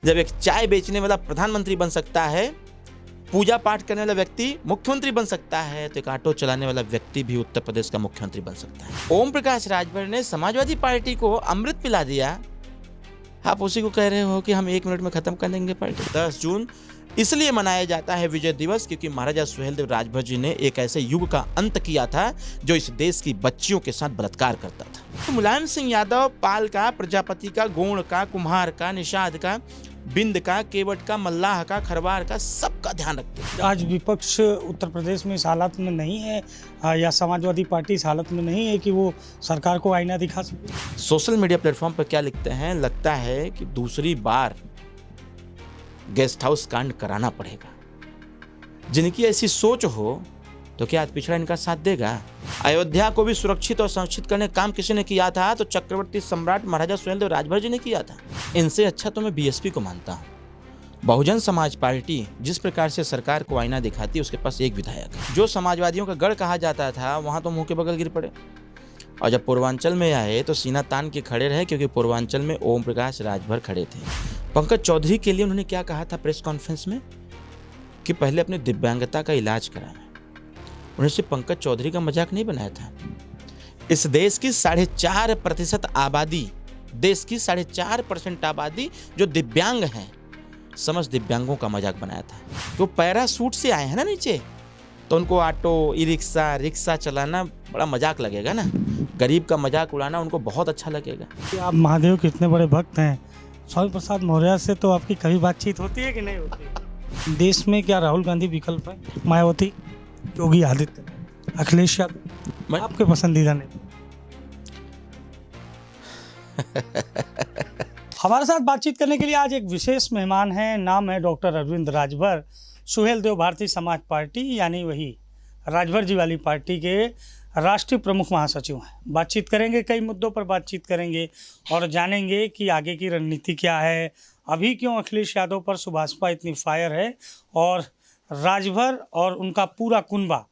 जब एक चाय बेचने वाला प्रधानमंत्री बन सकता है, पूजा पाठ करने वाला व्यक्ति मुख्यमंत्री बन सकता है, तो एक ऑटो चलाने वाला व्यक्ति भी उत्तर प्रदेश का मुख्यमंत्री बन सकता है। ओम प्रकाश राजभर ने समाजवादी पार्टी को अमृत पिला दिया। आप उसी को कह रहे हो कि हम 1 मिनट में खत्म कर देंगे पार्टी। 10 जून इसलिए मनाया जाता है विजय दिवस, क्योंकि महाराजा सुहेलदेव राजभर जी ने एक ऐसे युग का अंत किया था जो इस देश की बच्चियों के साथ बलात्कार करता था। तो मुलायम सिंह यादव पाल का, प्रजापति का, गोंड का, कुम्हार का, निषाद का, बिंद का, केवट का, मल्लाह का, खरवार का, सबका ध्यान रखते हैं। आज विपक्ष उत्तर प्रदेश में इस हालत में नहीं है या समाजवादी पार्टी इस हालत में नहीं है कि वो सरकार को आईना दिखा सके। सोशल मीडिया प्लेटफॉर्म पर क्या लिखते हैं, लगता है कि दूसरी बार गेस्ट हाउस कांड कराना पड़ेगा। जिनकी ऐसी सोच हो तो क्या आज पिछड़ा इनका साथ देगा? अयोध्या को भी सुरक्षित और संरक्षित करने का काम किसी ने किया था तो चक्रवर्ती सम्राट महाराजा सुहेलदेव राजभर जी ने किया था। इनसे अच्छा तो मैं बीएसपी को मानता हूँ। बहुजन समाज पार्टी जिस प्रकार से सरकार को आईना दिखाती है, उसके पास एक विधायक है। जो समाजवादियों का गढ़ कहा जाता था, वहां तो मुंह के बगल गिर पड़े, और जब पूर्वांचल में आए तो सीना तान के खड़े रहे, क्योंकि पूर्वांचल में ओम प्रकाश राजभर खड़े थे। पंकज चौधरी के लिए उन्होंने क्या कहा था प्रेस कॉन्फ्रेंस में कि पहले अपनी दिव्यांगता का इलाज कराएं। उन्होंने सिर्फ पंकज चौधरी का मजाक नहीं बनाया था। इस देश की 4.5% आबादी, देश की 4.5% आबादी जो दिव्यांग हैं, समस्त दिव्यांगों का मजाक बनाया था। तो पैरासूट से आए हैं ना नीचे, तो उनको ऑटो, ई रिक्शा, रिक्शा चलाना बड़ा मजाक लगेगा ना। गरीब का मजाक उड़ाना उनको बहुत अच्छा लगेगा। आप महादेव के इतने बड़े भक्त हैं, स्वामी प्रसाद मौर्य से तो आपकी कभी बातचीत होती है कि नहीं होती? देश में क्या राहुल गांधी विकल्प है? मायावती, योगी आदित्यनाथ, अखिलेश यादव आपके पसंदीदा नहीं? हमारे साथ बातचीत करने के लिए आज एक विशेष मेहमान हैं। नाम है डॉक्टर अरविंद राजभर, सुहेलदेव भारतीय समाज पार्टी यानी वही राजभर जी वाली पार्टी के राष्ट्रीय प्रमुख महासचिव हैं। बातचीत करेंगे, कई मुद्दों पर बातचीत करेंगे और जानेंगे कि आगे की रणनीति क्या है, अभी क्यों अखिलेश यादव पर सुभाषपा इतनी फायर है और राजभर और उनका पूरा कुनबा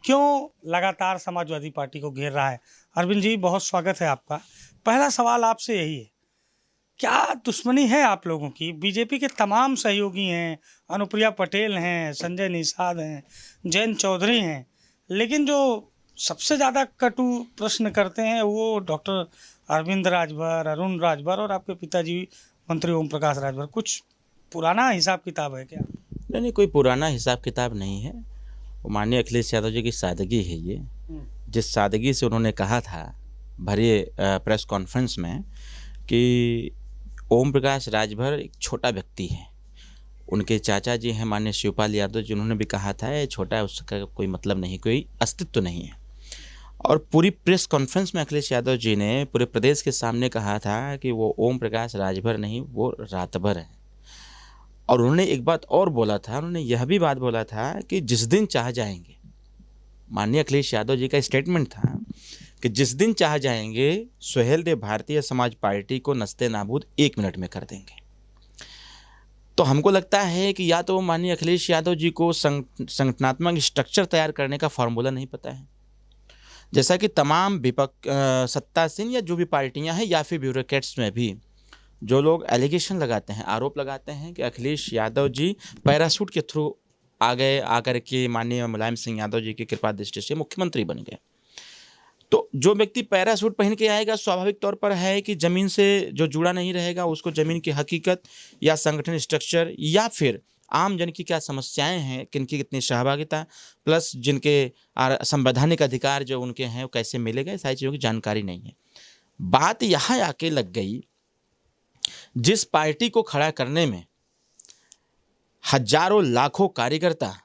क्यों लगातार समाजवादी पार्टी को घेर रहा है। अरविंद जी, बहुत स्वागत है आपका। पहला सवाल आपसे यही है, क्या दुश्मनी है आप लोगों की? बीजेपी के तमाम सहयोगी हैं, अनुप्रिया पटेल हैं, संजय निषाद हैं, जयंत चौधरी हैं, लेकिन जो सबसे ज़्यादा कटु प्रश्न करते हैं वो डॉक्टर अरविंद राजभर, अरुण राजभर और आपके पिताजी मंत्री ओम प्रकाश राजभर। कुछ पुराना हिसाब किताब है क्या? नहीं, कोई पुराना हिसाब किताब नहीं है। वो माननीय अखिलेश यादव जी की सादगी है ये। जिस सादगी से उन्होंने कहा था भरे प्रेस कॉन्फ्रेंस में कि ओम प्रकाश राजभर एक छोटा व्यक्ति है। उनके चाचा जी हैं माननीय शिवपाल यादव जी, उन्होंने भी कहा था ये छोटा है, उसका कोई मतलब नहीं, कोई अस्तित्व नहीं है। और पूरी प्रेस कॉन्फ्रेंस में अखिलेश यादव जी ने पूरे प्रदेश के सामने कहा था कि वो ओम प्रकाश राजभर नहीं, वो रातभर है। और उन्होंने एक बात और बोला था, उन्होंने यह भी बात बोला था कि जिस दिन चाह जाएंगे, माननीय अखिलेश यादव जी का स्टेटमेंट था कि जिस दिन चाह जाएंगे सुहेलदेव भारतीय समाज पार्टी को नस्ते नाबूद 1 मिनट में कर देंगे। तो हमको लगता है कि या तो माननीय अखिलेश यादव जी को संगठनात्मक स्ट्रक्चर तैयार करने का फॉर्मूला नहीं पता है, जैसा कि तमाम विपक्ष, सत्तासीन या जो भी पार्टियां हैं या फिर ब्यूरोक्रेट्स में भी जो लोग एलिगेशन लगाते हैं, आरोप लगाते हैं कि अखिलेश यादव जी पैरासूट के थ्रू आ गए, आकर के माननीय मुलायम सिंह यादव जी की कृपा दृष्टि से मुख्यमंत्री बन गए। तो जो व्यक्ति पैरासूट पहन के आएगा, स्वाभाविक तौर पर है कि ज़मीन से जो जुड़ा नहीं रहेगा, उसको ज़मीन की हकीकत या संगठन स्ट्रक्चर या फिर आम जन की क्या समस्याएं हैं, किनकी कितनी सहभागिता, प्लस जिनके संवैधानिक अधिकार जो उनके हैं वो कैसे मिलेगा, सारी चीज़ों की जानकारी नहीं है। बात यहाँ आके लग गई, जिस पार्टी को खड़ा करने में हजारों लाखों कार्यकर्ता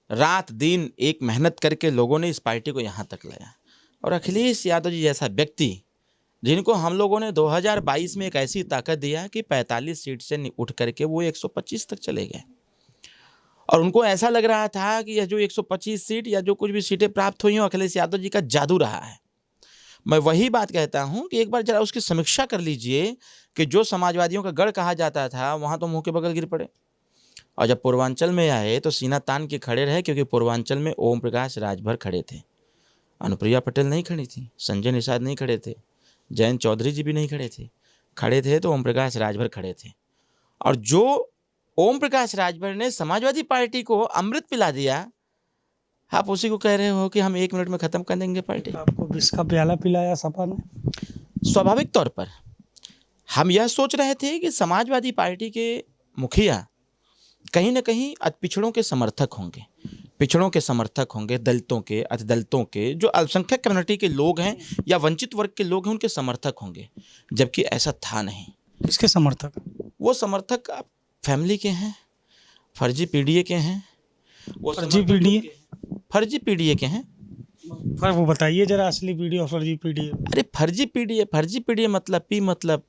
रात दिन एक मेहनत करके लोगों ने इस पार्टी को यहाँ तक लाया, और अखिलेश यादव जी जैसा व्यक्ति जिनको हम लोगों ने 2022 में एक ऐसी ताकत दिया कि 45 सीट से उठ करके वो 125 तक चले गए, और उनको ऐसा लग रहा था कि यह जो 125 सीट या जो कुछ भी सीटें प्राप्त हुई हैं अखिलेश यादव जी का जादू रहा है। मैं वही बात कहता हूं कि एक बार जरा उसकी समीक्षा कर लीजिए कि जो समाजवादियों का गढ़ कहा जाता था, वहां तो मुंह के बगल गिर पड़े, और जब पूर्वांचल में आए तो सीना तान के खड़े रहे, क्योंकि पूर्वांचल में ओम प्रकाश राजभर खड़े थे, अनुप्रिया पटेल नहीं खड़ी थी, संजय निषाद नहीं खड़े थे, जयंत चौधरी जी भी नहीं खड़े थे तो ओम प्रकाश राजभर खड़े थे। और जो ओम प्रकाश राजभर ने समाजवादी पार्टी को अमृत पिला दिया, आप उसी को कह रहे हो कि हम 1 मिनट में खत्म कर देंगे पार्टी। आपको विष का प्याला पिलाया सपा ने। स्वाभाविक तौर पर हम यह सोच रहे थे कि समाजवादी पार्टी के मुखिया कहीं ना कहीं पिछड़ों के समर्थक होंगे, पिछड़ों के समर्थक होंगे, दलितों के, अतिदलितों के, जो अल्पसंख्यक कम्युनिटी के लोग हैं या वंचित वर्ग के लोग हैं, उनके समर्थक होंगे, जबकि ऐसा था नहीं। किसके समर्थक? वो समर्थक फैमिली के हैं, फर्जी पीडीए के हैं, वो फर्जी पीडीए के हैं। फर्क वो बताइए जरा, असली पीडीए और फर्जी पीडीए। अरे फर्जी पीडीए मतलब पी मतलब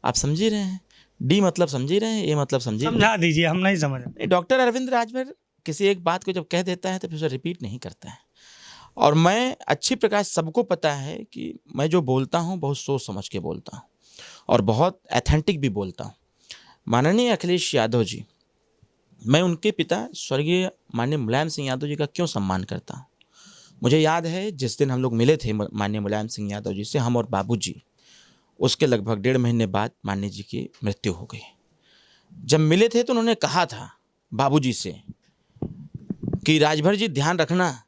आप समझ ही रहे हैं, डी मतलब समझ ही रहे हैं, ए मतलब समझिए, समझा दीजिए, हम नहीं समझ। डॉक्टर अरविंद राजभर किसी एक बात को जब कह देता है तो फिर उसे रिपीट नहीं करता है। और मैं अच्छी प्रकार सबको पता है कि मैं जो बोलता हूँ बहुत सोच समझ के बोलता हूँ और बहुत एथेंटिक भी बोलता हूँ। माननीय अखिलेश यादव जी, मैं उनके पिता स्वर्गीय माननीय मुलायम सिंह यादव जी का क्यों सम्मान करता हूँ। मुझे याद है जिस दिन हम लोग मिले थे माननीय मुलायम सिंह यादव जी से, हम और बाबूजी, उसके लगभग 1.5 महीने बाद माननीय जी की मृत्यु हो गई। जब मिले थे तो उन्होंने कहा था बाबूजी से कि राजभर जी ध्यान रखना,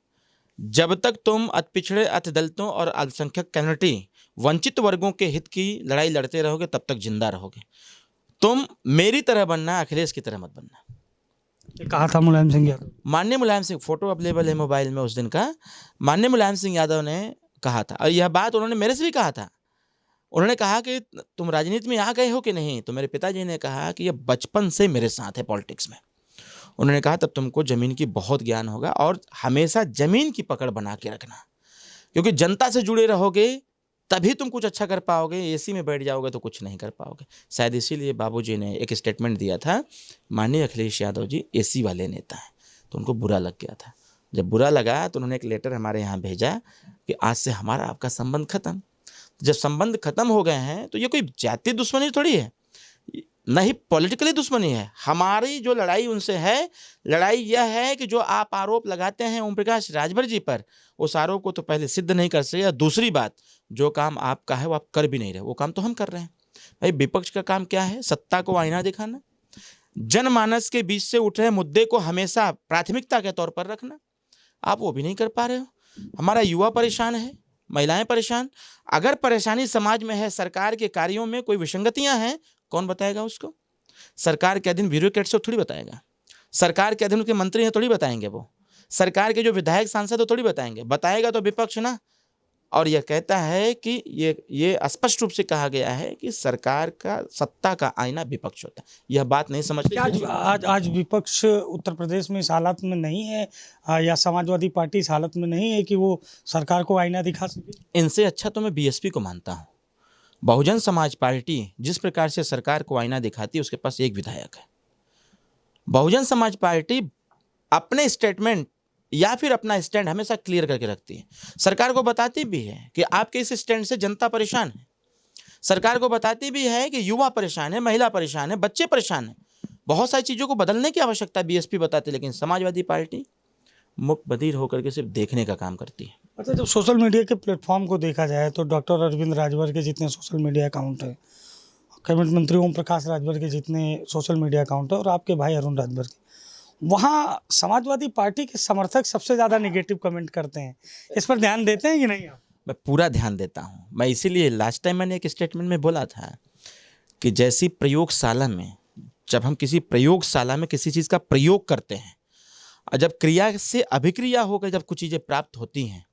जब तक तुम अति पिछड़े, अति दलितों और अल्पसंख्यक कम्युनिटी, वंचित वर्गों के हित की लड़ाई लड़ते रहोगे तब तक जिंदा रहोगे। तुम मेरी तरह बनना, अखिलेश की तरह मत बनना। ये कहा था मुलायम सिंह यादव। माननीय मुलायम सिंह, फोटो अवेलेबल है मोबाइल में उस दिन का, माननीय मुलायम सिंह यादव ने कहा था। और यह बात उन्होंने मेरे से भी कहा था। उन्होंने कहा कि तुम राजनीति में आ गए हो कि नहीं, तो मेरे पिताजी ने कहा कि ये बचपन से मेरे साथ है पॉलिटिक्स में। उन्होंने कहा तब तुमको ज़मीन की बहुत ज्ञान होगा और हमेशा ज़मीन की पकड़ बना के रखना, क्योंकि जनता से जुड़े रहोगे तभी तुम कुछ अच्छा कर पाओगे, एसी में बैठ जाओगे तो कुछ नहीं कर पाओगे। शायद इसीलिए बाबूजी ने एक स्टेटमेंट दिया था, माननीय अखिलेश यादव जी एसी वाले नेता हैं, तो उनको बुरा लग गया था। जब बुरा लगा तो उन्होंने एक लेटर हमारे यहाँ भेजा कि आज से हमारा आपका संबंध खत्म। जब संबंध खत्म हो गए हैं तो ये कोई जातीय दुश्मनी थोड़ी है, न ही पॉलिटिकली दुश्मनी है। हमारी जो लड़ाई उनसे है, लड़ाई यह है कि जो आप आरोप लगाते हैं ओम प्रकाश राजभर जी पर, उस आरोप को तो पहले सिद्ध नहीं कर सके, या दूसरी बात, जो काम आपका है वो आप कर भी नहीं रहे, वो काम तो हम कर रहे हैं। भाई विपक्ष का काम क्या है? सत्ता को आईना दिखाना, जनमानस के बीच से उठ रहे मुद्दे को हमेशा प्राथमिकता के तौर पर रखना। आप वो भी नहीं कर पा रहे हो। हमारा युवा परेशान है, महिलाएं परेशान। अगर परेशानी समाज में है, सरकार के कार्यों में कोई विसंगतियां हैं, कौन बताएगा उसको? सरकार के अधीन ब्यूरोक्रेट्स को थोड़ी बताएगा, सरकार के अधीन के मंत्री हैं थोड़ी बताएंगे, वो सरकार के जो विधायक सांसद हो थोड़ी बताएंगे। बताएगा तो विपक्ष ना। और यह कहता है कि ये स्पष्ट रूप से कहा गया है कि सरकार का सत्ता का आईना विपक्ष होता है। यह बात नहीं समझते। आज विपक्ष उत्तर प्रदेश में इस हालत में नहीं है, या समाजवादी पार्टी इस हालत में नहीं है कि वो सरकार को आईना दिखा सके। इनसे अच्छा तो मैं बीएसपी को मानता हूँ। बहुजन समाज पार्टी जिस प्रकार से सरकार को आईना दिखाती है, उसके पास एक विधायक है। बहुजन समाज पार्टी अपने स्टेटमेंट या फिर अपना स्टैंड हमेशा क्लियर करके रखती है। सरकार को बताती भी है कि आपके इस स्टैंड से जनता परेशान है। सरकार को बताती भी है कि युवा परेशान है, महिला परेशान है, बच्चे परेशान हैं। बहुत सारी चीज़ों को बदलने की आवश्यकता बीएसपी बताती है, लेकिन समाजवादी पार्टी मुख बधिर होकर के सिर्फ देखने का काम करती है। अच्छा, जब सोशल मीडिया के प्लेटफॉर्म को देखा जाए तो डॉक्टर अरविंद राजभर के जितने सोशल मीडिया अकाउंट हैं, कैबिनेट मंत्री ओम प्रकाश राजभर के जितने सोशल मीडिया अकाउंट है, और आपके भाई अरुण राजभर के, वहाँ समाजवादी पार्टी के समर्थक सबसे ज़्यादा नेगेटिव कमेंट करते हैं। इस पर ध्यान देते हैं कि नहीं आप? मैं पूरा ध्यान देता हूँ। मैं इसीलिए लास्ट टाइम मैंने एक स्टेटमेंट में बोला था कि जैसी प्रयोगशाला में, जब हम किसी प्रयोगशाला में किसी चीज़ का प्रयोग करते हैं और जब क्रिया से अभिक्रिया होकर जब कुछ चीज़ें प्राप्त होती हैं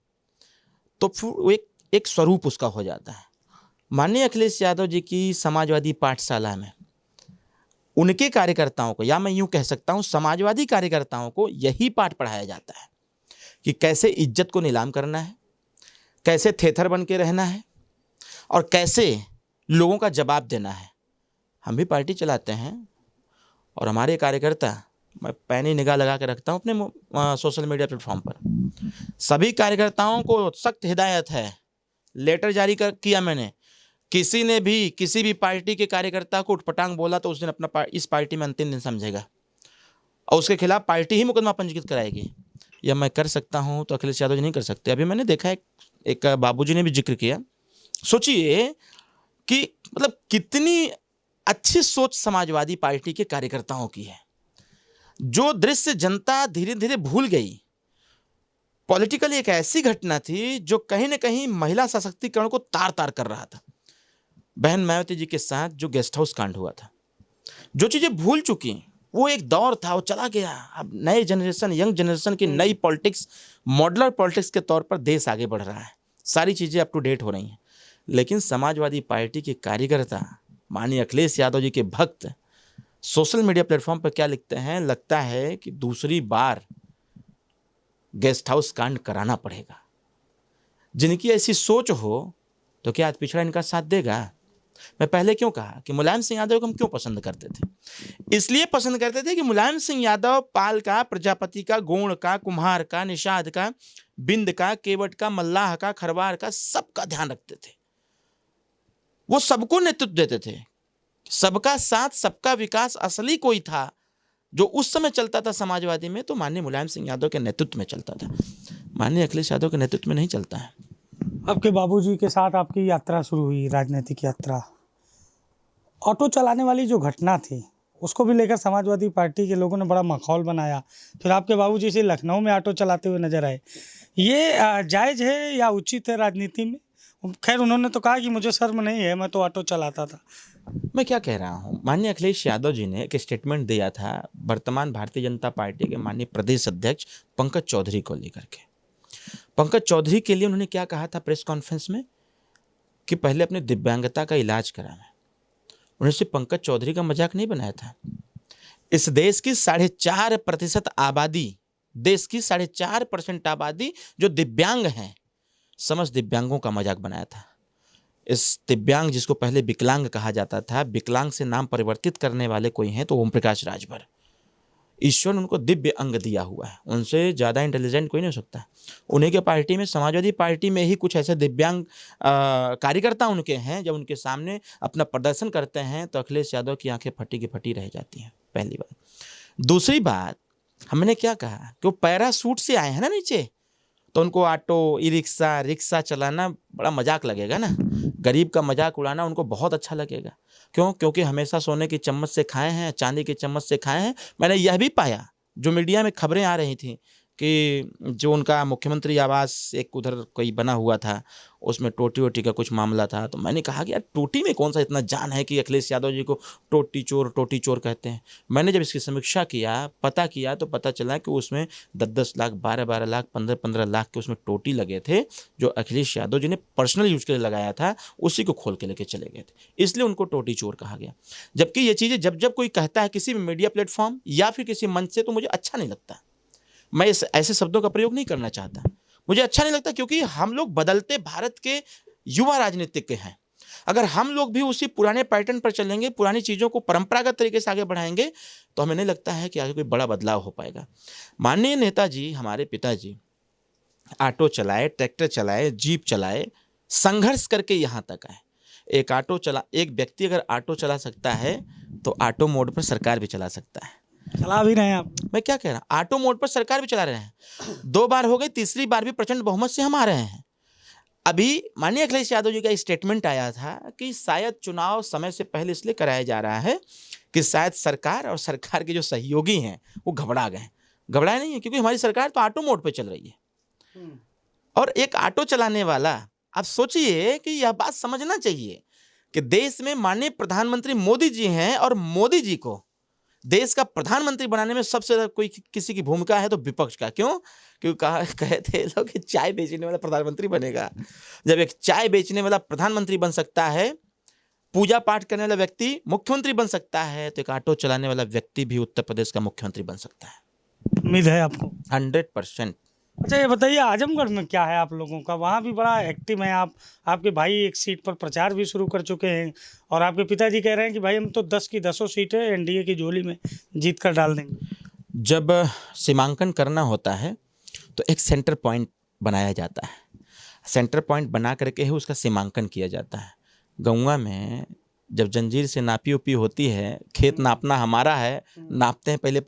तो फिर वो एक स्वरूप उसका हो जाता है। माननीय अखिलेश यादव जी की समाजवादी पाठशाला में उनके कार्यकर्ताओं को, या मैं यूँ कह सकता हूँ समाजवादी कार्यकर्ताओं को, यही पाठ पढ़ाया जाता है कि कैसे इज्जत को नीलाम करना है, कैसे थेथर बन के रहना है और कैसे लोगों का जवाब देना है। हम भी पार्टी चलाते हैं और हमारे कार्यकर्ता, मैं पैनी निगाह लगा के रखता हूँ अपने सोशल मीडिया प्लेटफॉर्म पर, सभी कार्यकर्ताओं को सख्त हिदायत है, लेटर जारी किया मैंने। किसी ने भी किसी भी पार्टी के कार्यकर्ता को उठपटांग बोला तो उस दिन अपना इस पार्टी में अंतिम दिन समझेगा और उसके खिलाफ पार्टी ही मुकदमा पंजीकृत कराएगी। यह मैं कर सकता हूं तो अखिलेश यादव जी नहीं कर सकते। अभी मैंने देखा एक बाबूजी ने भी जिक्र किया। सोचिए कि मतलब कितनी अच्छी सोच समाजवादी पार्टी के कार्यकर्ताओं की है। जो दृश्य जनता धीरे धीरे भूल गई, पॉलिटिकली एक ऐसी घटना थी जो कहीं ना कहीं महिला सशक्तिकरण को तार तार कर रहा था। बहन मायावती जी के साथ जो गेस्ट हाउस कांड हुआ था, जो चीजें भूल चुकी, वो एक दौर था, वो चला गया। अब नए जनरेशन, यंग जनरेशन की नई पॉलिटिक्स, मॉडलर पॉलिटिक्स के तौर पर देश आगे बढ़ रहा है, सारी चीजें अप टू डेट हो रही हैं। लेकिन समाजवादी पार्टी के कार्यकर्ता, माननीय अखिलेश यादव जी के भक्त, सोशल मीडिया प्लेटफॉर्म पर क्या लिखते हैं, लगता है कि दूसरी बार गेस्ट हाउस कांड कराना पड़ेगा। जिनकी ऐसी सोच हो तो क्या आज पिछड़ा इनका साथ देगा? मैं पहले क्यों कहा कि मुलायम सिंह यादव को हम क्यों पसंद करते थे? इसलिए पसंद करते थे कि मुलायम सिंह यादव पाल का, प्रजापति का, गोंड का, कुम्हार का, निषाद का, बिंद का, केवट का, मल्लाह का, खरवार का, सबका ध्यान रखते थे। वो सबको नेतृत्व देते थे। सबका साथ, सबका विकास असली कोई था जो उस समय चलता था समाजवादी में, तो माननीय मुलायम सिंह यादव के नेतृत्व में चलता था। माननीय अखिलेश यादव के नेतृत्व में नहीं चलता है। आपके बाबूजी के साथ आपकी यात्रा शुरू हुई, राजनीतिक यात्रा। ऑटो चलाने वाली जो घटना थी उसको भी लेकर समाजवादी पार्टी के लोगों ने बड़ा माहौल बनाया। फिर आपके बाबूजी से लखनऊ में ऑटो चलाते हुए नजर आए। ये जायज़ है या उचित है राजनीति में? खैर, उन्होंने तो कहा कि मुझे शर्म नहीं है, मैं तो ऑटो चलाता था। मैं क्या कह रहा हूँ, माननीय अखिलेश यादव जी ने एक स्टेटमेंट दिया था वर्तमान भारतीय जनता पार्टी के माननीय प्रदेश अध्यक्ष पंकज चौधरी को लेकर के। पंकज चौधरी के लिए उन्होंने क्या कहा था प्रेस कॉन्फ्रेंस में कि पहले अपने दिव्यांगता का इलाज कराएं। उन्होंने सिर्फ पंकज चौधरी का मजाक नहीं बनाया था। इस देश की 4.5% आबादी, देश की 4.5% आबादी जो दिव्यांग हैं, समस्त दिव्यांगों का मजाक बनाया था। इस दिव्यांग, जिसको पहले विकलांग कहा जाता था, विकलांग से नाम परिवर्तित करने वाले कोई हैं तो ओम प्रकाश राजभर। ईश्वर ने उनको दिव्य अंग दिया हुआ है, उनसे ज़्यादा इंटेलिजेंट कोई नहीं हो सकता। उन्हीं के पार्टी में, समाजवादी पार्टी में ही कुछ ऐसे दिव्यांग कार्यकर्ता उनके हैं, जब उनके सामने अपना प्रदर्शन करते हैं तो अखिलेश यादव की आंखें फटी की फटी रह जाती हैं, पहली बात। दूसरी बात, हमने क्या कहा कि वो पैरासूट से आए हैं ना नीचे, तो उनको ऑटो, ई रिक्शा, रिक्शा चलाना बड़ा मजाक लगेगा ना। गरीब का मजाक उड़ाना उनको बहुत अच्छा लगेगा। क्यों? क्योंकि हमेशा सोने की चम्मच से खाए हैं, चांदी की चम्मच से खाए हैं। मैंने यह भी पाया, जो मीडिया में खबरें आ रही थी कि जो उनका मुख्यमंत्री आवास एक उधर कोई बना हुआ था, उसमें टोटी वोटी का कुछ मामला था। तो मैंने कहा कि यार, टोटी में कौन सा इतना जान है कि अखिलेश यादव जी को टोटी चोर कहते हैं। मैंने जब इसकी समीक्षा किया, पता किया, तो पता चला कि उसमें 10-10 लाख, 12-12 लाख, 15-15 लाख के उसमें टोटी लगे थे, जो अखिलेश यादव जी ने पर्सनल यूज के लिए लगाया था, उसी को खोल के लेके चले गए थे, इसलिए उनको टोटी चोर कहा गया। जबकि ये चीज़ें जब जब कोई कहता है किसी भी मीडिया प्लेटफॉर्म या फिर किसी मंच से, तो मुझे अच्छा नहीं लगता। मैं ऐसे शब्दों का प्रयोग नहीं करना चाहता, मुझे अच्छा नहीं लगता, क्योंकि हम लोग बदलते भारत के युवा राजनीतिज्ञ हैं। अगर हम लोग भी उसी पुराने पैटर्न पर चलेंगे, पुरानी चीज़ों को परंपरागत तरीके से आगे बढ़ाएंगे, तो हमें नहीं लगता है कि आगे कोई बड़ा बदलाव हो पाएगा। माननीय नेताजी, हमारे पिताजी ऑटो चलाए, ट्रैक्टर चलाए, जीप चलाए, संघर्ष करके यहाँ तक आए। एक व्यक्ति अगर ऑटो चला सकता है तो ऑटो मोड पर सरकार भी चला सकता है। चला भी रहे हैं आप? मैं क्या कह रहा हूँ, ऑटो मोड पर सरकार भी चला रहे हैं। 2 बार हो गई, तीसरी बार भी प्रचंड बहुमत से हम आ रहे हैं। अभी माननीय अखिलेश यादव जी का स्टेटमेंट आया था कि शायद चुनाव समय से पहले इसलिए कराया जा रहा है कि शायद सरकार और सरकार के जो सहयोगी हैं वो घबरा गए। घबराए नहीं है, क्योंकि हमारी सरकार तो ऑटो मोड पर चल रही है। और एक ऑटो चलाने वाला, आप सोचिए कि यह बात समझना चाहिए कि देश में माननीय प्रधानमंत्री मोदी जी हैं, और मोदी जी को देश का प्रधानमंत्री बनाने में सबसे ज़्यादा कोई किसी की भूमिका है तो विपक्ष का। क्यों? क्योंकि कहे थे लोग कि चाय बेचने वाला प्रधानमंत्री बनेगा। जब एक चाय बेचने वाला प्रधानमंत्री बन सकता है, पूजा पाठ करने वाला व्यक्ति मुख्यमंत्री बन सकता है, तो एक ऑटो चलाने वाला व्यक्ति भी उत्तर प्रदेश का मुख्यमंत्री बन सकता है। उम्मीद है आपको? 100%। अच्छा, ये बताइए, आजमगढ़ में क्या है आप लोगों का? वहाँ भी बड़ा एक्टिव हैं आप। आपके भाई एक सीट पर प्रचार भी शुरू कर चुके हैं, और आपके पिताजी कह रहे हैं कि भाई हम तो 10 की 10 सीटें एनडीए की झोली में जीत कर डाल देंगे। जब सीमांकन करना होता है तो एक सेंटर पॉइंट बनाया जाता है। सेंटर पॉइंट बना करके ही उसका सीमांकन किया जाता है। गौवा में जब जंजीर से नापी उपी होती है, खेत नापना हमारा है, नापते हैं पहले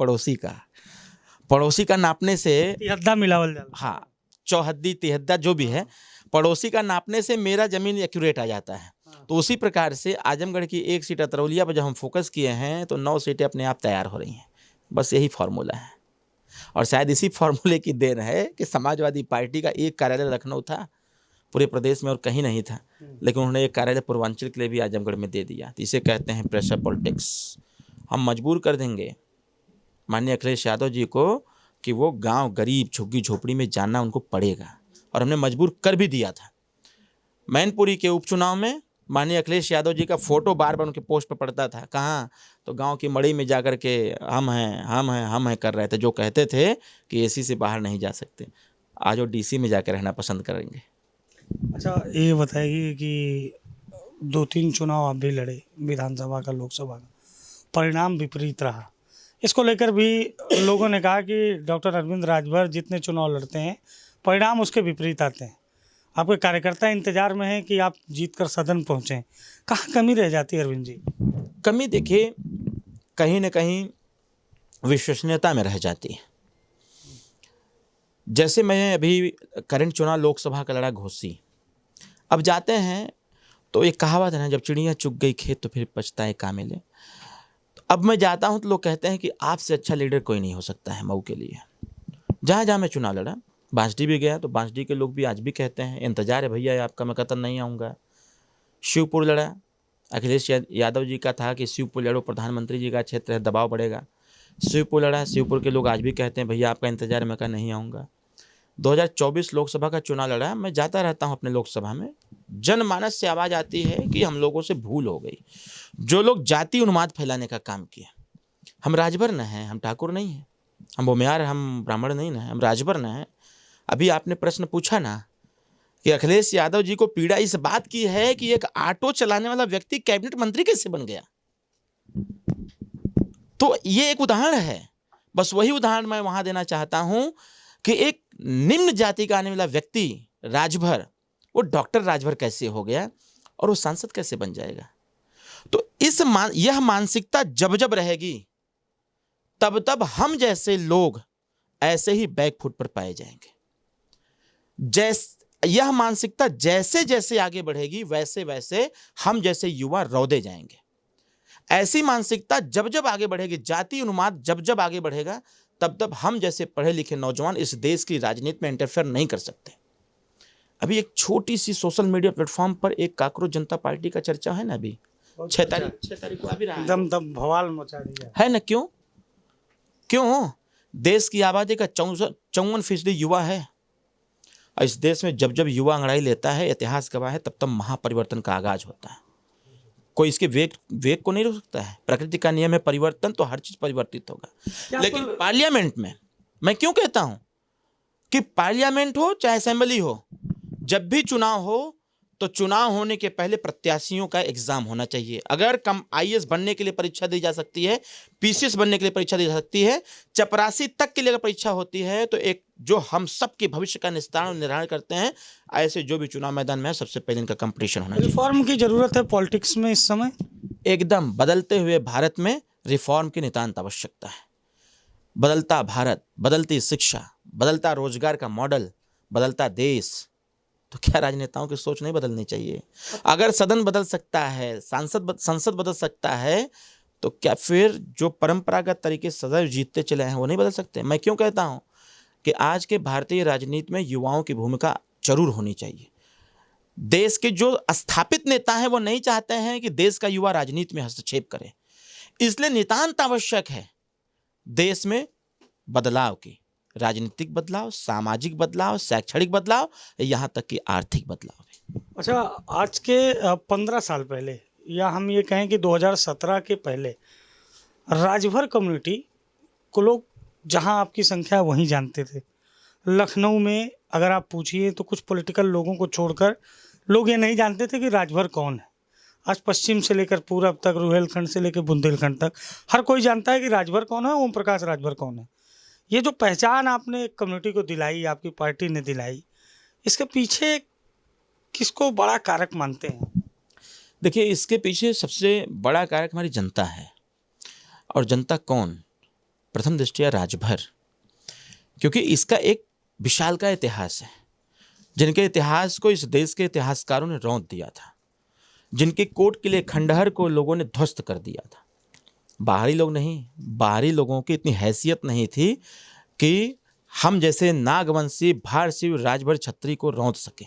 पड़ोसी का नापने से तिहद्दा मिलावल जाला। हाँ, चौहद्दी तिहद्दा जो भी है, पड़ोसी का नापने से मेरा ज़मीन एक्यूरेट आ जाता है। तो उसी प्रकार से आजमगढ़ की एक सीट अतरौलिया पर जब हम फोकस किए हैं तो 9 सीटें अपने आप तैयार हो रही हैं। बस यही फार्मूला है, और शायद इसी फार्मूले की देन है कि समाजवादी पार्टी का एक कार्यालय लखनऊ था पूरे प्रदेश में और कहीं नहीं था, लेकिन उन्होंने एक कार्यालय पूर्वांचल के लिए भी आजमगढ़ में दे दिया। तो इसे कहते हैं प्रेशर पॉलिटिक्स। हम मजबूर कर देंगे माननीय अखिलेश यादव जी को कि वो गांव गरीब झुग्गी झोपड़ी में जाना उनको पड़ेगा, और हमने मजबूर कर भी दिया था। मैनपुरी के उपचुनाव में माननीय अखिलेश यादव जी का फोटो बार बार उनके पोस्ट पर पड़ता था। कहाँ? तो गांव की मड़ी में जाकर के हम हैं कर रहे थे, जो कहते थे कि एसी से बाहर नहीं जा सकते, आज वो डीसी में जाकर रहना पसंद करेंगे। अच्छा, ये बताइए कि 2-3 चुनाव आप भी लड़े, विधानसभा का, लोकसभा का, परिणाम विपरीत रहा। इसको लेकर भी लोगों ने कहा कि डॉक्टर अरविंद राजभर जितने चुनाव लड़ते हैं परिणाम उसके विपरीत आते हैं। आपके कार्यकर्ता इंतजार में हैं कि आप जीतकर सदन पहुँचें। कहाँ कमी रह जाती है अरविंद जी? कमी देखिए कहीं न कहीं विश्वसनीयता में रह जाती है। जैसे मैं अभी करंट चुनाव लोकसभा का लड़ा घोसी, अब जाते हैं तो एक कहावत है ना, जब चिड़िया चुग गई खेत तो फिर पछताए का मिले। तो अब मैं जाता हूँ तो लोग कहते हैं कि आपसे अच्छा लीडर कोई नहीं हो सकता है मऊ के लिए। जहाँ जहाँ मैं चुनाव लड़ा, बांसडी भी गया तो बांसडी के लोग भी आज भी कहते हैं इंतजार है भैया आपका, मैं कतन नहीं आऊँगा। शिवपुर लड़ा, अखिलेश यादव जी का था कि शिवपुर लड़ो, प्रधानमंत्री जी का क्षेत्र है, दबाव बढ़ेगा। शिवपुर लड़ा, शिवपुर के लोग आज भी कहते हैं भैया आपका इंतजार, मैं कहा नहीं आऊँगा। 2024 लोकसभा का चुनाव लड़ा, मैं जाता रहता हूँ अपने लोकसभा में, जनमानस से आवाज़ आती है कि हम लोगों से भूल हो गई। जो लोग जाति उन्माद फैलाने का काम किया, हम राजभर न हैं, हम ठाकुर नहीं हैं, हम भूमियार, हम ब्राह्मण नहीं न हैं, हम राजभर न हैं। अभी आपने प्रश्न पूछा ना कि अखिलेश यादव जी को पीड़ा इस बात की है कि एक ऑटो चलाने वाला व्यक्ति कैबिनेट मंत्री कैसे बन गया। तो ये एक उदाहरण है, बस वही उदाहरण मैं वहां देना चाहता हूं कि एक निम्न जाति का आने वाला व्यक्ति राजभर, वो डॉक्टर राजभर कैसे हो गया और वो सांसद कैसे बन जाएगा। तो यह मानसिकता जब जब रहेगी तब तब हम जैसे लोग ऐसे ही बैकफुट पर पाए जाएंगे। यह मानसिकता जैसे जैसे आगे बढ़ेगी वैसे वैसे हम जैसे युवा रौदे जाएंगे। ऐसी मानसिकता जब जब आगे बढ़ेगी, जाति उन्माद जब जब आगे बढ़ेगा, तब तब हम जैसे पढ़े लिखे नौजवान इस देश की राजनीति में इंटरफेयर नहीं कर सकते। अभी एक छोटी सी सोशल मीडिया प्लेटफॉर्म पर एक काकरोच जनता पार्टी का चर्चा है ना, अभी 6 तारीख को आ भी रहा है, दम भवाल मचा दिया है ना। क्यों? देश की आबादी का 54% युवा है, और इस देश में जब जब युवा अंगड़ाई लेता है, इतिहास गवाह है, तब तब महापरिवर्तन का आगाज होता है। कोई इसके वेग को नहीं रोक सकता है। प्रकृति का नियम है परिवर्तन, तो हर चीज परिवर्तित होगा। लेकिन पार्लियामेंट में मैं क्यों कहता हूं कि पार्लियामेंट हो चाहे असेंबली हो, जब भी चुनाव हो तो चुनाव होने के पहले प्रत्याशियों का एग्जाम होना चाहिए। अगर कम आईएएस बनने के लिए परीक्षा दी जा सकती है, पीसीएस बनने के लिए परीक्षा दी जा सकती है, चपरासी तक के लिए अगर परीक्षा होती है, तो एक जो हम सबके भविष्य का निर्धारण करते हैं, ऐसे जो भी चुनाव मैदान में है, सबसे पहले इनका कंपटीशन होना चाहिए। रिफॉर्म की जरूरत है पॉलिटिक्स में इस समय। एकदम बदलते हुए भारत में रिफॉर्म की नितांत आवश्यकता है। बदलता भारत, बदलती शिक्षा, बदलता रोजगार का मॉडल, बदलता देश, तो क्या राजनेताओं की सोच नहीं बदलनी चाहिए? अगर सदन बदल सकता है, संसद बदल सकता है, तो क्या फिर जो परंपरागत तरीके से सदैव जीतते चले हैं वो नहीं बदल सकते? मैं क्यों कहता हूं कि आज के भारतीय राजनीति में युवाओं की भूमिका जरूर होनी चाहिए। देश के जो स्थापित नेता हैं वो नहीं चाहते हैं कि देश का युवा राजनीति में हस्तक्षेप करे, इसलिए नितांत आवश्यक है देश में बदलाव की, राजनीतिक बदलाव, सामाजिक बदलाव, शैक्षणिक बदलाव, यहाँ तक कि आर्थिक बदलाव है। अच्छा, आज के 15 साल पहले, या हम ये कहें कि 2017 के पहले, राजभर कम्युनिटी को लोग जहां आपकी संख्या वहीं जानते थे। लखनऊ में अगर आप पूछिए तो कुछ पॉलिटिकल लोगों को छोड़कर लोग ये नहीं जानते थे कि राजभर कौन है। आज पश्चिम से लेकर पूरब तक, रुहेलखंड से लेकर बुंदेलखंड तक हर कोई जानता है कि राजभर कौन है, ओम प्रकाश राजभर कौन है। ये जो पहचान आपने कम्युनिटी को दिलाई, आपकी पार्टी ने दिलाई, इसके पीछे किसको बड़ा कारक मानते हैं? देखिए, इसके पीछे सबसे बड़ा कारक हमारी जनता है। और जनता कौन? प्रथम दृष्टया राजभर, क्योंकि इसका एक विशाल का इतिहास है, जिनके इतिहास को इस देश के इतिहासकारों ने रौंद दिया था। जिनके कोर्ट के लिए खंडहर को लोगों ने ध्वस्त कर दिया था। बाहरी लोग नहीं, बाहरी लोगों की इतनी हैसियत नहीं थी कि हम जैसे नागवंशी भारशिव राजभर छत्री को रौंद सके।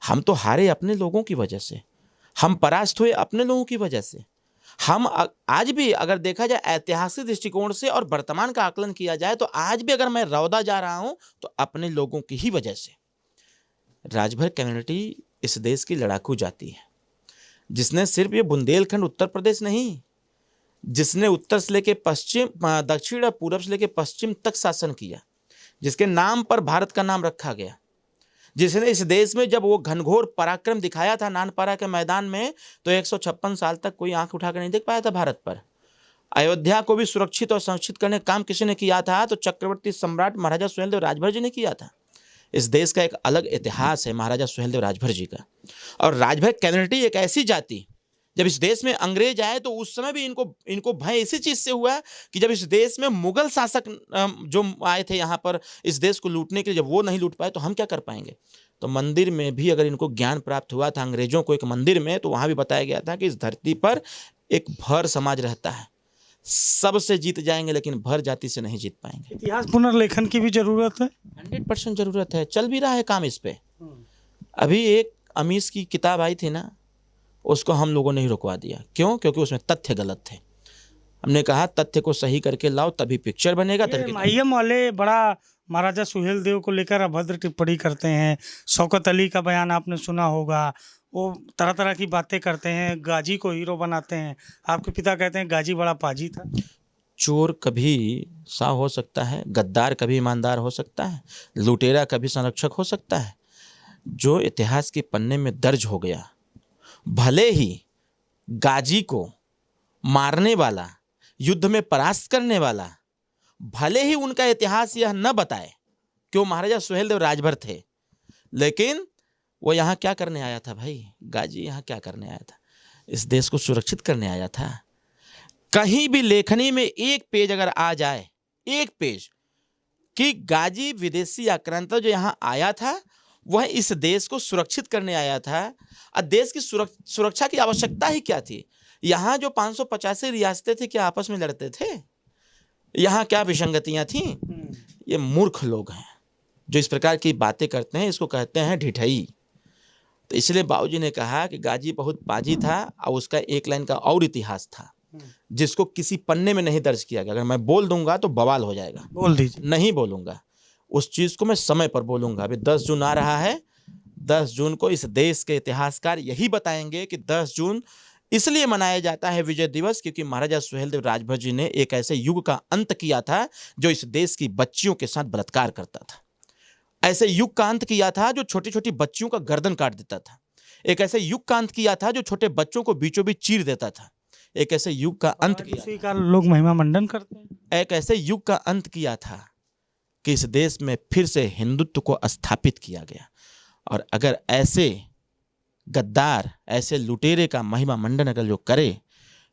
हम तो हारे अपने लोगों की वजह से, हम परास्त हुए अपने लोगों की वजह से। हम आज भी अगर देखा जाए ऐतिहासिक दृष्टिकोण से और वर्तमान का आकलन किया जाए तो आज भी अगर मैं रौदा जा रहा हूं तो अपने लोगों की ही वजह से। राजभर कम्युनिटी इस देश की लड़ाकू जाति है, जिसने सिर्फ ये बुंदेलखंड उत्तर प्रदेश नहीं, जिसने उत्तर से लेके पश्चिम, दक्षिण और पूरब से लेके पश्चिम तक शासन किया, जिसके नाम पर भारत का नाम रखा गया, जिसने इस देश में जब वो घनघोर पराक्रम दिखाया था नानपारा के मैदान में तो 156 साल तक कोई आंख उठाकर नहीं देख पाया था भारत पर। अयोध्या को भी सुरक्षित और संरक्षित करने का काम किसी ने किया था तो चक्रवर्ती सम्राट महाराजा सुहेलदेव राजभर जी ने किया था। इस देश का एक अलग इतिहास है महाराजा सुहेलदेव राजभर जी का। और राजभर कम्युनिटी एक ऐसी जाति, जब इस देश में अंग्रेज आए तो उस समय भी इनको भय इसी चीज से हुआ कि जब इस देश में मुगल शासक जो आए थे यहाँ पर इस देश को लूटने के लिए, जब वो नहीं लूट पाए तो हम क्या कर पाएंगे। तो मंदिर में भी अगर इनको ज्ञान प्राप्त हुआ था अंग्रेजों को एक मंदिर में, तो वहां भी बताया गया था कि इस धरती पर एक भर समाज रहता है, सबसे जीत जाएंगे लेकिन भर जाति से नहीं जीत पाएंगे। इतिहास पुनर्लेखन की भी जरूरत है। 100% जरूरत है, चल भी रहा है काम इस पे। अभी एक अमीश की किताब आई थी ना, उसको हम लोगों ने ही रुकवा दिया। क्यों? क्योंकि उसमें तथ्य गलत थे। हमने कहा तथ्य को सही करके लाओ तभी पिक्चर बनेगा। माहियम वाले बड़ा महाराजा सुहेलदेव को लेकर अभद्र टिप्पणी करते हैं। शौकत अली का बयान आपने सुना होगा, वो तरह तरह की बातें करते हैं, गाजी को हीरो बनाते हैं। आपके पिता कहते हैं गाजी बड़ा पाजी था। चोर कभी साव हो सकता है, गद्दार कभी ईमानदार हो सकता है, लुटेरा कभी संरक्षक हो सकता है। जो इतिहास के पन्ने में दर्ज हो गया, भले ही गाजी को मारने वाला, युद्ध में परास्त करने वाला, भले ही उनका इतिहास यह न बताए कि वो महाराजा सुहेलदेव राजभर थे, लेकिन वो यहाँ क्या करने आया था भाई? गाजी यहाँ क्या करने आया था? इस देश को सुरक्षित करने आया था। कहीं भी लेखनी में एक पेज अगर आ जाए, एक पेज, कि गाजी विदेशी आक्रांता जो यहाँ आया था वह इस देश को सुरक्षित करने आया था, और देश की सुरक्षा की आवश्यकता ही क्या थी? यहाँ जो 585 रियासतें थी क्या आपस में लड़ते थे? यहाँ क्या विसंगतियाँ थीं? ये मूर्ख लोग हैं जो इस प्रकार की बातें करते हैं, इसको कहते हैं ढिठई। तो इसलिए बाबूजी ने कहा कि गाजी बहुत बाजी था और उसका एक लाइन का और इतिहास था जिसको किसी पन्ने में नहीं दर्ज किया गया। अगर मैं बोल दूंगा तो बवाल हो जाएगा। बोल दीजिए। नहीं बोलूंगा, उस चीज को मैं समय पर बोलूंगा। अभी 10 जून आ रहा है, 10 जून को इस देश के इतिहासकार यही बताएंगे कि 10 जून इसलिए मनाया जाता है विजय दिवस क्योंकि महाराजा सुहेलदेव राजभर जी ने एक ऐसे युग का अंत किया था जो इस देश की बच्चियों के साथ बलात्कार करता था। ऐसे युग का अंत किया था जो छोटी छोटी बच्चियों का गर्दन काट देता था। एक ऐसे युग का अंत किया था जो छोटे बच्चों को बीचों बीच चीर देता था। एक ऐसे युग का अंत किया का लोग महिमा मंडन करते हैं। एक ऐसे युग का अंत किया था कि इस देश में फिर से हिंदुत्व को स्थापित किया गया। और अगर ऐसे गद्दार, ऐसे लुटेरे का महिमा मंडन अगर जो करे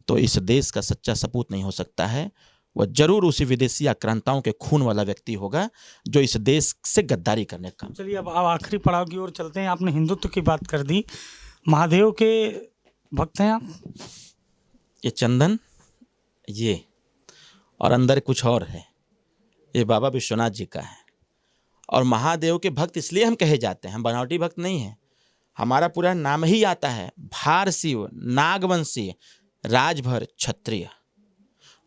तो इस देश का सच्चा सपूत नहीं हो सकता है। वह जरूर उसी विदेशी आक्रांताओं के खून वाला व्यक्ति होगा जो इस देश से गद्दारी करने का। चलिए अब आखिरी पड़ाव की ओर चलते हैं। आपने हिंदुत्व की बात कर दी, महादेव के भक्त हैं आप? ये चंदन, ये और अंदर कुछ और है, ये बाबा विश्वनाथ जी का है। और महादेव के भक्त इसलिए हम कहे जाते हैं, हम बनावटी भक्त नहीं हैं। हमारा पूरा नाम ही आता है भारशिव नागवंशी राजभर क्षत्रिय।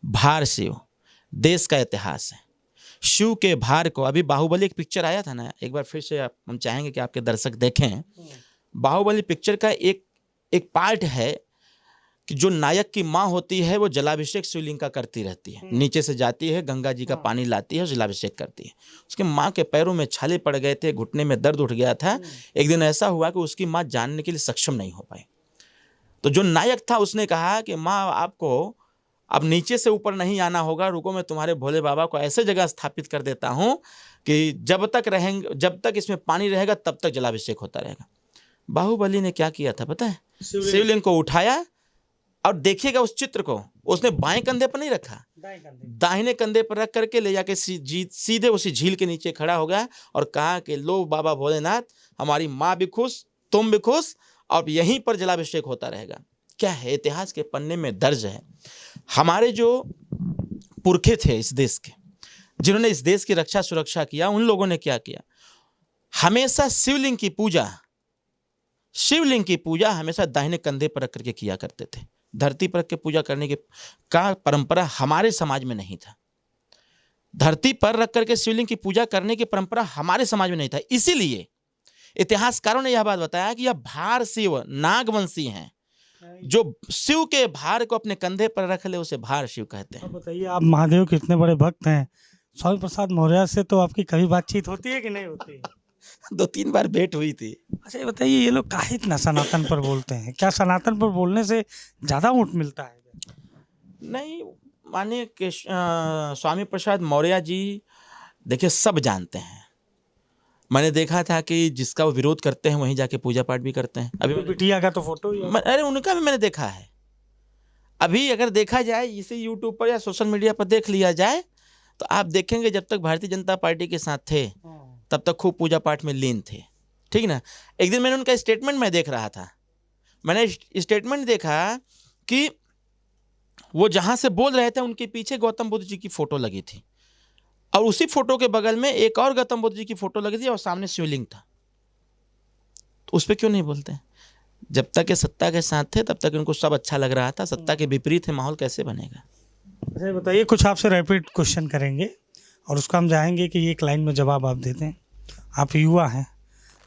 भारशिव देश का इतिहास है। शिव के भार को, अभी बाहुबली एक पिक्चर आया था ना, एक बार फिर से हम चाहेंगे कि आपके दर्शक देखें। बाहुबली पिक्चर का एक पार्ट है कि जो नायक की माँ होती है वो जलाभिषेक शिवलिंग का करती रहती है, नीचे से जाती है, गंगा जी का पानी लाती है, जलाभिषेक करती है। उसके माँ के पैरों में छाले पड़ गए थे, घुटने में दर्द उठ गया था। एक दिन ऐसा हुआ कि उसकी माँ जानने के लिए सक्षम नहीं हो पाई। तो जो नायक था उसने कहा कि माँ आपको अब नीचे से ऊपर नहीं आना होगा, रुको मैं तुम्हारे भोले बाबा को ऐसे जगह स्थापित कर देता हूँ कि जब तक इसमें पानी रहेगा तब तक जलाभिषेक होता रहेगा। बाहुबली ने क्या किया था पता है? शिवलिंग को उठाया और देखिएगा उस चित्र को उसने बाएं कंधे पर नहीं रखा, दाहिने कंधे पर रख करके ले जाके सीधे उसी झील के नीचे खड़ा हो गया और कहा कि लो बाबा भोलेनाथ, हमारी माँ भी खुश, तुम भी खुश और यहीं पर जलाभिषेक होता रहेगा। क्या है, इतिहास के पन्ने में दर्ज है। हमारे जो पुरखे थे इस देश के, जिन्होंने इस देश की रक्षा सुरक्षा किया, उन लोगों ने क्या किया, हमेशा शिवलिंग की पूजा हमेशा दाहिने कंधे पर रख करके किया करते थे। धरती पर रख के पूजा करने का परंपरा हमारे समाज में नहीं था। धरती पर रख करके शिवलिंग की पूजा करने की परंपरा हमारे समाज में नहीं था। इसीलिए इतिहासकारों ने यह बात बताया कि यह भार शिव नागवंशी हैं, जो शिव के भार को अपने कंधे पर रख ले उसे भार शिव कहते हैं। बताइए, आप महादेव के इतने बड़े भक्त हैं, स्वामी प्रसाद मौर्य से तो आपकी कभी बातचीत होती है कि नहीं होती है? 2-3 बार भेंट हुई थी। अच्छा, ये बताइए, ये लोग काहे इतना सनातन पर बोलते हैं? क्या सनातन पर बोलने से ज़्यादा ऊँट मिलता है? नहीं, मानिए कि स्वामी प्रसाद मौर्य जी देखिए सब जानते हैं। मैंने देखा था कि जिसका वो विरोध करते हैं वहीं जाके पूजा पाठ भी करते हैं। अभी बिटिया का तो फोटो ही है। अरे उनका भी मैंने देखा है। अभी अगर देखा जाए, इसे यूट्यूब पर या सोशल मीडिया पर देख लिया जाए तो आप देखेंगे जब तक भारतीय जनता पार्टी के साथ थे तब तक खूब पूजा पाठ में लीन थे, ठीक ना। एक दिन मैंने उनका स्टेटमेंट में देख रहा था, मैंने स्टेटमेंट देखा कि वो जहाँ से बोल रहे थे उनके पीछे गौतम बुद्ध जी की फोटो लगी थी और उसी फोटो के बगल में एक और गौतम बुद्ध जी की फोटो लगी थी और सामने शिवलिंग था। तो उस पर क्यों नहीं बोलते हैं? जब तक ये सत्ता के साथ थे तब तक इनको सब अच्छा लग रहा था, सत्ता के विपरीत है माहौल कैसे बनेगा? अच्छा, बताइए, कुछ आपसे रैपिड क्वेश्चन करेंगे और उसका हम चाहेंगे कि एक लाइन में जवाब आप दे दें। आप युवा हैं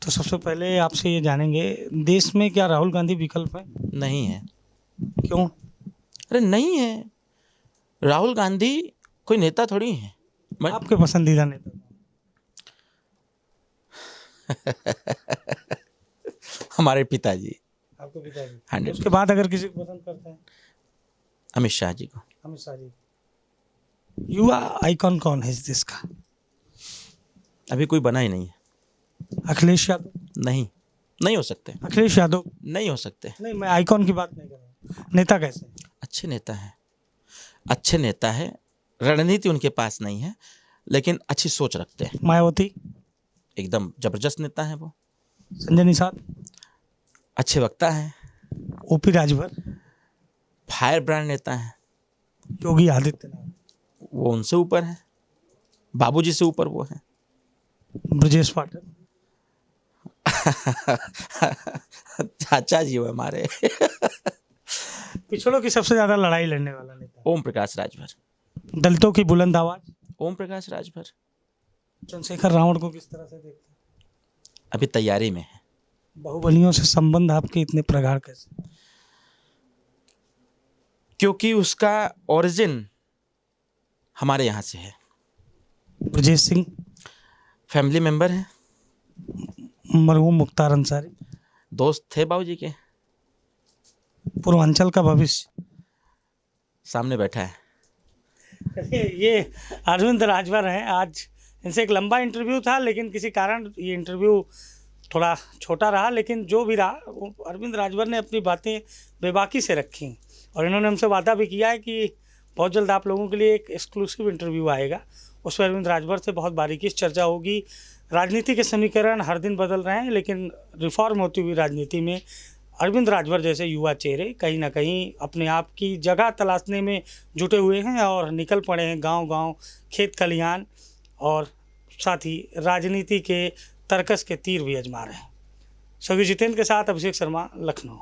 तो सबसे पहले आपसे ये जानेंगे, देश में क्या राहुल गांधी विकल्प है? नहीं है। क्यों? अरे नहीं है, राहुल गांधी कोई नेता थोड़ी है। आपके पसंदीदा नेता? हमारे पिताजी। आपके पिताजी? 100। उसके बाद अगर किसी को पसंद करते हैं? अमित शाह जी को। अमित शाह जी। युवा आइकॉन कौन है इस देश का? अभी कोई बना ही नहीं है। अखिलेश यादव? नहीं हो सकते। अखिलेश यादव नहीं हो सकते। नहीं, मैं आइकॉन की बात नहीं कर रहा हूँ। नेता कैसे? अच्छे नेता है, रणनीति उनके पास नहीं है लेकिन अच्छी सोच रखते हैं। मायावती? एकदम जबरदस्त नेता है वो। संजय निषाद? अच्छे वक्ता हैं। ओपी राजभर? फायर ब्रांड नेता है। योगी आदित्यनाथ? वो उनसे ऊपर है, बाबूजी से ऊपर वो है। ब्रजेश पाठक? चाचा जी वो हमारे। पिछड़ों की सबसे ज्यादा लड़ाई लड़ने वाला नेता? ओम प्रकाश राजभर। दलितों की बुलंद आवाज? ओम प्रकाश राजभर। चंद्रशेखर रावण को किस तरह से देखते हैं? अभी तैयारी में है। बाहुबलियों से संबंध आपके इतने प्रगाढ़ कैसे? क्योंकि उसका ओरिजिन हमारे यहाँ से है। ब्रजेश सिंह? फैमिली मेंबर है। मरहूम मुख्तार अंसारी? दोस्त थे बाबूजी के। पूर्वांचल का भविष्य? सामने बैठा है। ये अरविंद राजभर हैं। आज इनसे एक लंबा इंटरव्यू था लेकिन किसी कारण ये इंटरव्यू थोड़ा छोटा रहा, लेकिन जो भी रहा अरविंद राजभर ने अपनी बातें बेबाकी से रखी और इन्होंने हमसे वादा भी किया है कि बहुत जल्द आप लोगों के लिए एक एक्सक्लूसिव इंटरव्यू आएगा। उसमें अरविंद राजभर से बहुत बारीकी से चर्चा होगी। राजनीति के समीकरण हर दिन बदल रहे हैं लेकिन रिफॉर्म होती हुई राजनीति में अरविंद राजभर जैसे युवा चेहरे कहीं ना कहीं अपने आप की जगह तलाशने में जुटे हुए हैं और निकल पड़े हैं गांव-गांव, खेत खलिहान और साथ ही राजनीति के तर्कस के तीर भी आजमा रहे हैं। सहयोगी जितेंद्र के साथ अभिषेक शर्मा, लखनऊ।